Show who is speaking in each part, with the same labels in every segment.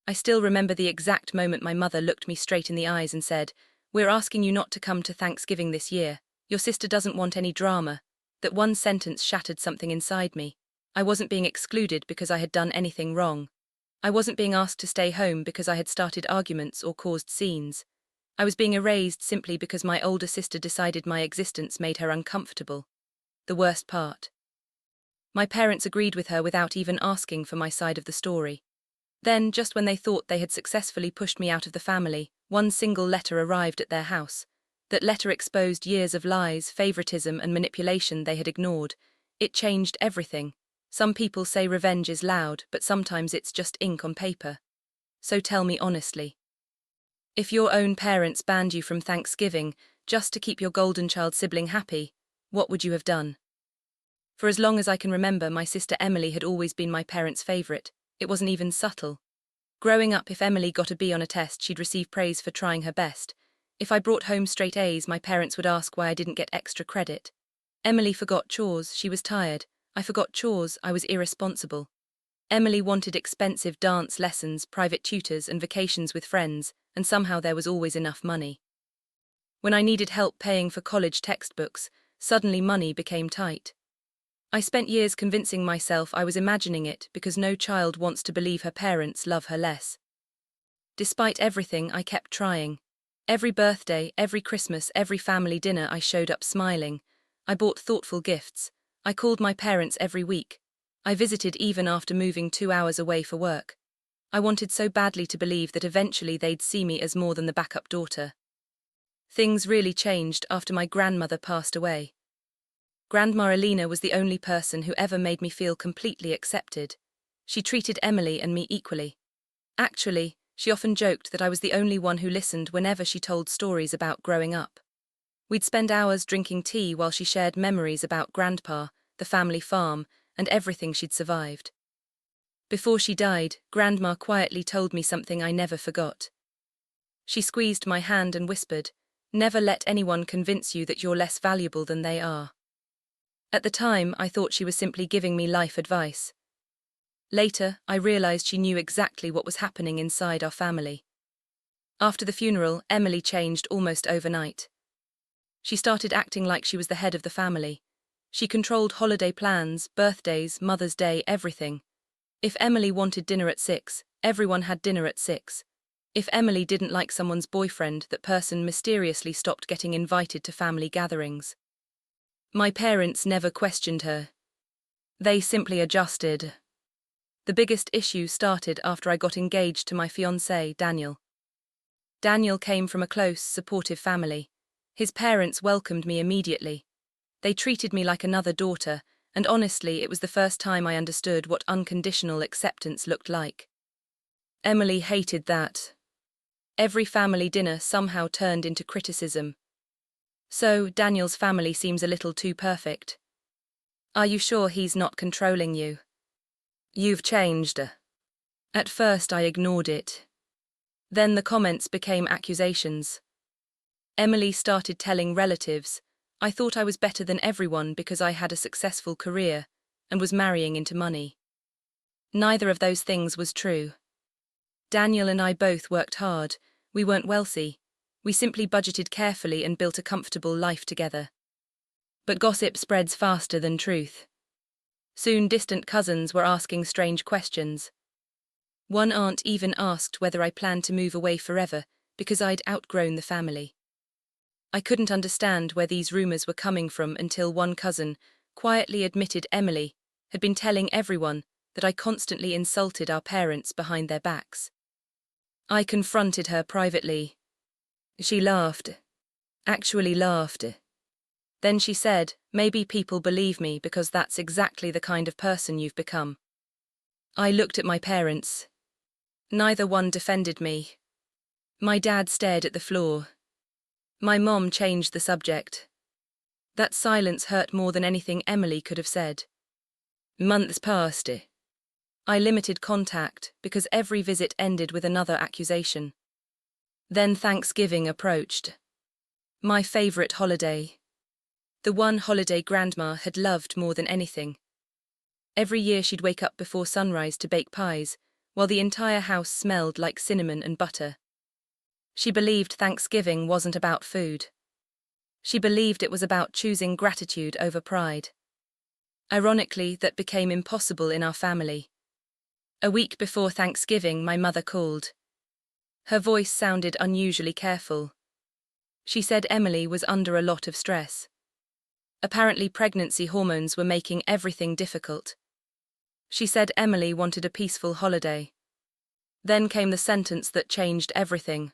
Speaker 1: I still remember the exact moment my mother looked me straight in the eyes and said, "We're asking you not to come to Thanksgiving this year. Your sister doesn't want any drama." That one sentence shattered something inside me. I wasn't being excluded because I had done anything wrong. I wasn't being asked to stay home because I had started arguments or caused scenes. I was being erased simply because my older sister decided my existence made her uncomfortable. The worst part. My parents agreed with her without even asking for my side of the story. Then, just when they thought they had successfully pushed me out of the family, one single letter arrived at their house. That letter exposed years of lies, favoritism, and manipulation they had ignored. It changed everything. Some people say revenge is loud, but sometimes it's just ink on paper. So tell me honestly. If your own parents banned you from Thanksgiving just to keep your golden child sibling happy, what would you have done? For as long as I can remember, my sister Emily had always been my parents' favorite. It wasn't even subtle. Growing up, if Emily got a B on a test, she'd receive praise for trying her best. If I brought home straight A's, my parents would ask why I didn't get extra credit. Emily forgot chores, she was tired. I forgot chores, I was irresponsible. Emily wanted expensive dance lessons, private tutors, and vacations with friends, and somehow there was always enough money. When I needed help paying for college textbooks, suddenly money became tight. I spent years convincing myself I was imagining it because no child wants to believe her parents love her less. Despite everything, I kept trying. Every birthday, every Christmas, every family dinner, I showed up smiling. I bought thoughtful gifts. I called my parents every week. I visited even after moving 2 hours away for work. I wanted so badly to believe that eventually they'd see me as more than the backup daughter. Things really changed after my grandmother passed away. Grandma Alina was the only person who ever made me feel completely accepted. She treated Emily and me equally. Actually, she often joked that I was the only one who listened whenever she told stories about growing up. We'd spend hours drinking tea while she shared memories about Grandpa, the family farm, and everything she'd survived. Before she died, Grandma quietly told me something I never forgot. She squeezed my hand and whispered, "Never let anyone convince you that you're less valuable than they are." At the time, I thought she was simply giving me life advice. Later, I realized she knew exactly what was happening inside our family. After the funeral, Emily changed almost overnight. She started acting like she was the head of the family. She controlled holiday plans, birthdays, Mother's Day, everything. If Emily wanted dinner at 6, everyone had dinner at 6. If Emily didn't like someone's boyfriend, that person mysteriously stopped getting invited to family gatherings. My parents never questioned her. They simply adjusted. The biggest issue started after I got engaged to my fiancé, Daniel. Daniel came from a close, supportive family. His parents welcomed me immediately. They treated me like another daughter, and honestly, it was the first time I understood what unconditional acceptance looked like. Emily hated that. Every family dinner somehow turned into criticism. "So, Daniel's family seems a little too perfect. Are you sure he's not controlling you? You've changed." At first I ignored it. Then the comments became accusations. Emily started telling relatives. I thought I was better than everyone because I had a successful career and was marrying into money. Neither of those things was true. Daniel and I both worked hard. We weren't wealthy. We simply budgeted carefully and built a comfortable life together. But gossip spreads faster than truth. Soon distant cousins were asking strange questions. One aunt even asked whether I planned to move away forever because I'd outgrown the family. I couldn't understand where these rumors were coming from until one cousin quietly admitted Emily had been telling everyone that I constantly insulted our parents behind their backs. I confronted her privately. She laughed. Actually laughed. Then she said, "Maybe people believe me because that's exactly the kind of person you've become." I looked at my parents. Neither one defended me. My dad stared at the floor. My mom changed the subject. That silence hurt more than anything Emily could have said. Months passed. I limited contact because every visit ended with another accusation. Then Thanksgiving approached. My favorite holiday. The one holiday Grandma had loved more than anything. Every year she'd wake up before sunrise to bake pies, while the entire house smelled like cinnamon and butter. She believed Thanksgiving wasn't about food. She believed it was about choosing gratitude over pride. Ironically, that became impossible in our family. A week before Thanksgiving, my mother called. Her voice sounded unusually careful. She said Emily was under a lot of stress. Apparently, pregnancy hormones were making everything difficult. She said Emily wanted a peaceful holiday. Then came the sentence that changed everything.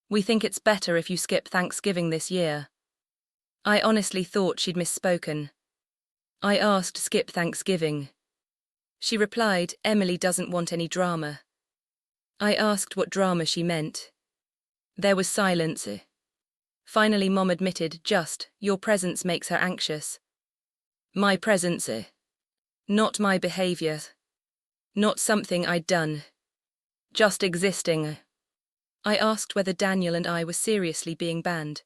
Speaker 1: "We think it's better if you skip Thanksgiving this year." I honestly thought she'd misspoken. I asked, "Skip Thanksgiving?" She replied, "Emily doesn't want any drama." I asked what drama she meant. There was silence. Finally, Mom admitted, "Just, your presence makes her anxious." My presence? Not my behavior. Not something I'd done. Just existing. I asked whether Daniel and I were seriously being banned.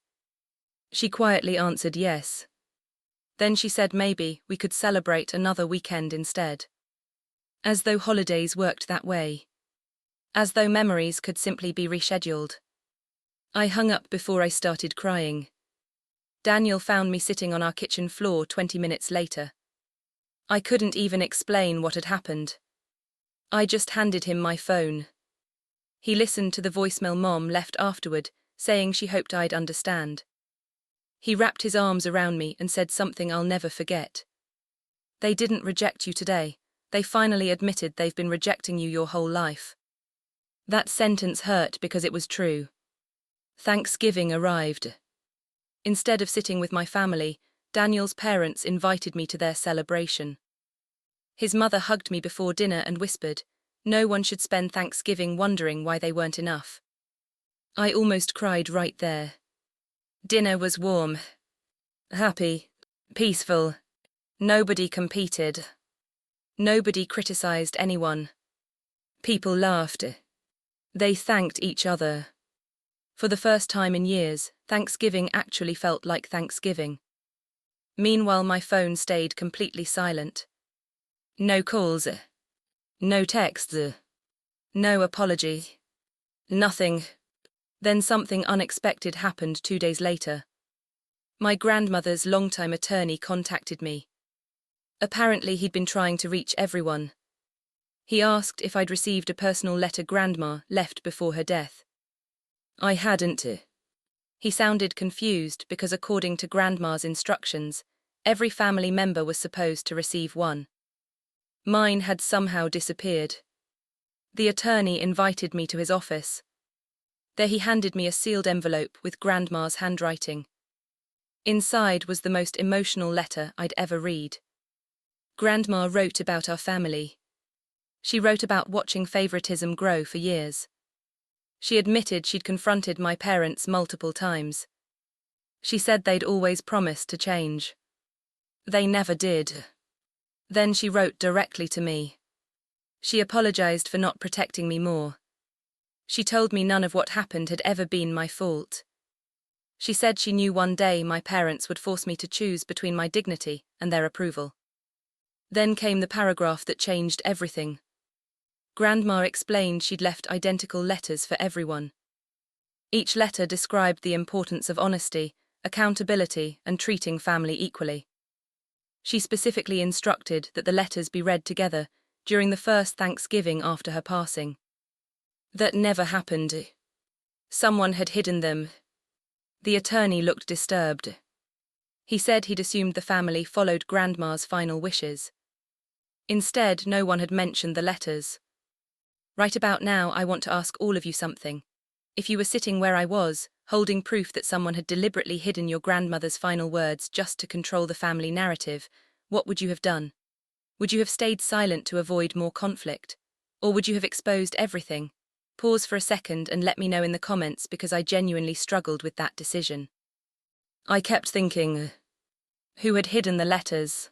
Speaker 1: She quietly answered yes. Then she said maybe we could celebrate another weekend instead. As though holidays worked that way. As though memories could simply be rescheduled. I hung up before I started crying. Daniel found me sitting on our kitchen floor 20 minutes later. I couldn't even explain what had happened. I just handed him my phone. He listened to the voicemail Mom left afterward, saying she hoped I'd understand. He wrapped his arms around me and said something I'll never forget. "They didn't reject you today. They finally admitted they've been rejecting you your whole life." That sentence hurt because it was true. Thanksgiving arrived. Instead of sitting with my family, Daniel's parents invited me to their celebration. His mother hugged me before dinner and whispered, "No one should spend Thanksgiving wondering why they weren't enough." I almost cried right there. Dinner was warm, happy, peaceful. Nobody competed. Nobody criticized anyone. People laughed. They thanked each other. For the first time in years, Thanksgiving actually felt like Thanksgiving. Meanwhile, my phone stayed completely silent. No calls. No texts. No apology. Nothing. Then something unexpected happened 2 days later. My grandmother's longtime attorney contacted me. Apparently, he'd been trying to reach everyone. He asked if I'd received a personal letter Grandma left before her death. I hadn't. He sounded confused because according to Grandma's instructions, every family member was supposed to receive one. Mine had somehow disappeared. The attorney invited me to his office. There he handed me a sealed envelope with Grandma's handwriting. Inside was the most emotional letter I'd ever read. Grandma wrote about our family. She wrote about watching favoritism grow for years. She admitted she'd confronted my parents multiple times. She said they'd always promised to change. They never did. Then she wrote directly to me. She apologized for not protecting me more. She told me none of what happened had ever been my fault. She said she knew one day my parents would force me to choose between my dignity and their approval. Then came the paragraph that changed everything. Grandma explained she'd left identical letters for everyone. Each letter described the importance of honesty, accountability, and treating family equally. She specifically instructed that the letters be read together during the first Thanksgiving after her passing. That never happened. Someone had hidden them. The attorney looked disturbed. He said he'd assumed the family followed Grandma's final wishes. Instead, no one had mentioned the letters. Right about now, I want to ask all of you something. If you were sitting where I was, holding proof that someone had deliberately hidden your grandmother's final words just to control the family narrative, what would you have done? Would you have stayed silent to avoid more conflict? Or would you have exposed everything? Pause for a second and let me know in the comments because I genuinely struggled with that decision. I kept thinking, who had hidden the letters?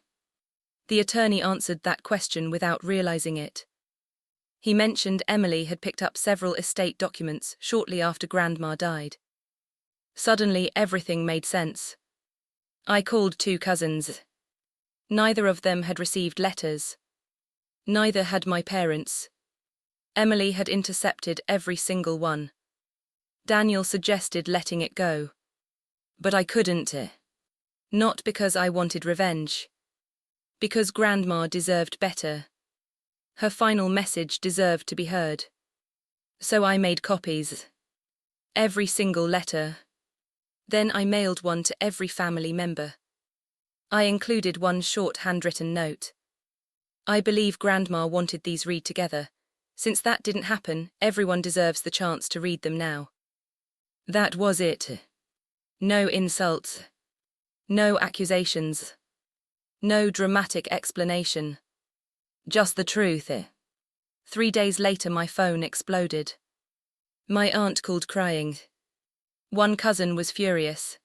Speaker 1: The attorney answered that question without realizing it. He mentioned Emily had picked up several estate documents shortly after Grandma died. Suddenly, everything made sense. I called 2 cousins. Neither of them had received letters. Neither had my parents. Emily had intercepted every single one. Daniel suggested letting it go. But I couldn't. Not because I wanted revenge. Because Grandma deserved better. Her final message deserved to be heard. So I made copies. Every single letter. Then I mailed one to every family member. I included one short handwritten note. I believe Grandma wanted these read together. Since that didn't happen, everyone deserves the chance to read them now. That was it. No insults. No accusations. No dramatic explanation. Just the truth. 3 days later my phone exploded. My aunt called crying. One cousin was furious.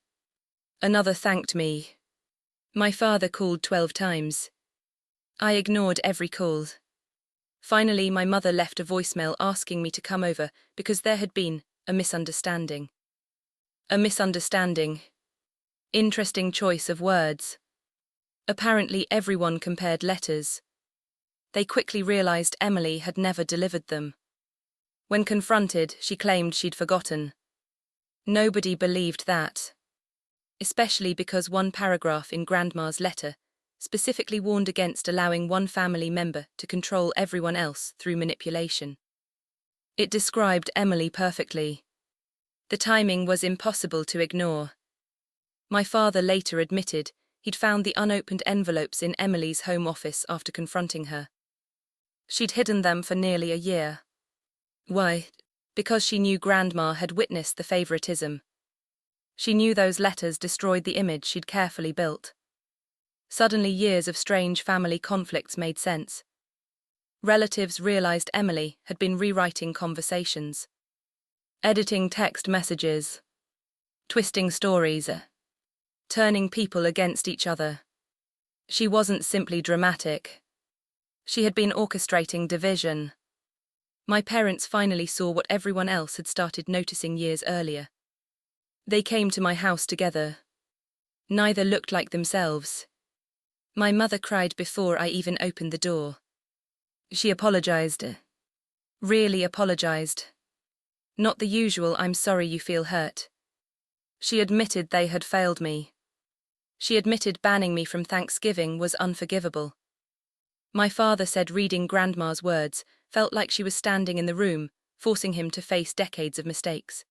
Speaker 1: Another thanked me. My father called 12 times. I ignored every call. Finally, my mother left a voicemail asking me to come over because there had been a misunderstanding. A misunderstanding. Interesting choice of words. Apparently everyone compared letters. They quickly realized Emily had never delivered them. When confronted, she claimed she'd forgotten. Nobody believed that. Especially because one paragraph in Grandma's letter specifically warned against allowing one family member to control everyone else through manipulation. It described Emily perfectly. The timing was impossible to ignore. My father later admitted he'd found the unopened envelopes in Emily's home office after confronting her. She'd hidden them for nearly a year. Why? Because she knew Grandma had witnessed the favoritism. She knew those letters destroyed the image she'd carefully built. Suddenly years of strange family conflicts made sense. Relatives realized Emily had been rewriting conversations, editing text messages, twisting stories, turning people against each other. She wasn't simply dramatic. She had been orchestrating division. My parents finally saw what everyone else had started noticing years earlier. They came to my house together. Neither looked like themselves. My mother cried before I even opened the door. She apologized. Really apologized. Not the usual "I'm sorry you feel hurt." She admitted they had failed me. She admitted banning me from Thanksgiving was unforgivable. My father said reading Grandma's words felt like she was standing in the room, forcing him to face decades of mistakes.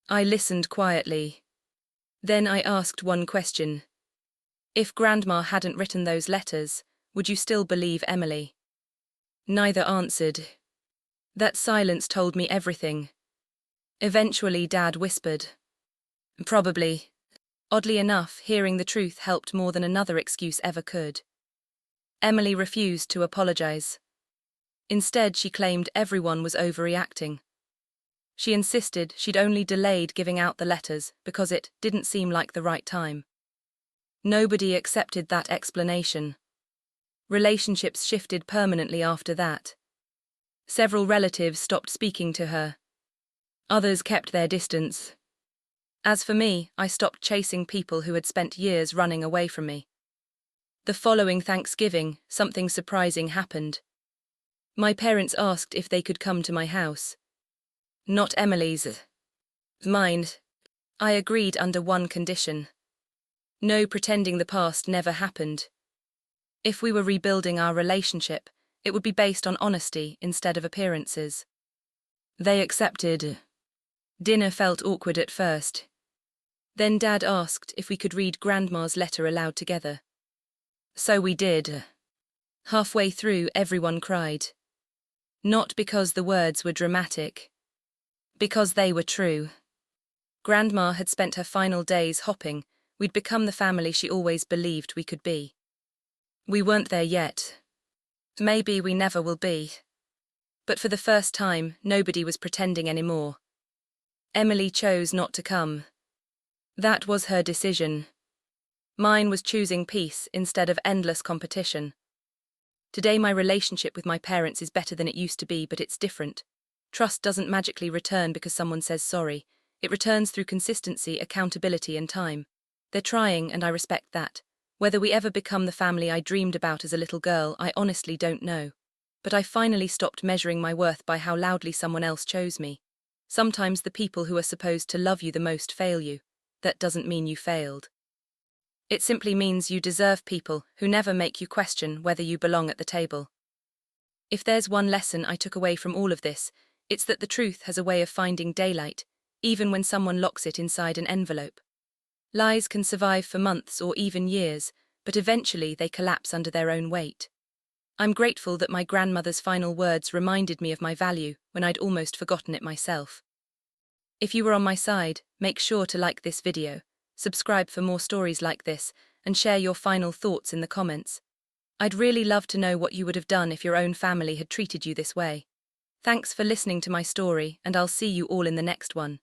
Speaker 1: I listened quietly. Then I asked one question. If Grandma hadn't written those letters, would you still believe Emily? Neither answered. That silence told me everything. Eventually Dad whispered. Probably. Oddly enough, hearing the truth helped more than another excuse ever could. Emily refused to apologize. Instead, she claimed everyone was overreacting. She insisted she'd only delayed giving out the letters because it didn't seem like the right time. Nobody accepted that explanation. Relationships shifted permanently after that. Several relatives stopped speaking to her. Others kept their distance. As for me, I stopped chasing people who had spent years running away from me. The following Thanksgiving, something surprising happened. My parents asked if they could come to my house. Not Emily's. Mine. I agreed under one condition. No pretending the past never happened. If we were rebuilding our relationship, it would be based on honesty instead of appearances. They accepted. Dinner felt awkward at first. Then Dad asked if we could read Grandma's letter aloud together. So we did. Halfway through, everyone cried. Not because the words were dramatic. Because they were true. Grandma had spent her final days hopping. We'd become the family she always believed we could be. We weren't there yet. Maybe we never will be. But for the first time, nobody was pretending anymore. Emily chose not to come. That was her decision. Mine was choosing peace instead of endless competition. Today my relationship with my parents is better than it used to be, but it's different. Trust doesn't magically return because someone says sorry. It returns through consistency, accountability, and time. They're trying, and I respect that. Whether we ever become the family I dreamed about as a little girl, I honestly don't know. but I finally stopped measuring my worth by how loudly someone else chose me. Sometimes the people who are supposed to love you the most fail you. That doesn't mean you failed. It simply means you deserve people who never make you question whether you belong at the table. If there's one lesson I took away from all of this, it's that the truth has a way of finding daylight, even when someone locks it inside an envelope. Lies can survive for months or even years, but eventually they collapse under their own weight. I'm grateful that my grandmother's final words reminded me of my value when I'd almost forgotten it myself. If you were on my side, make sure to like this video, subscribe for more stories like this, and share your final thoughts in the comments. I'd really love to know what you would have done if your own family had treated you this way. Thanks for listening to my story, and I'll see you all in the next one.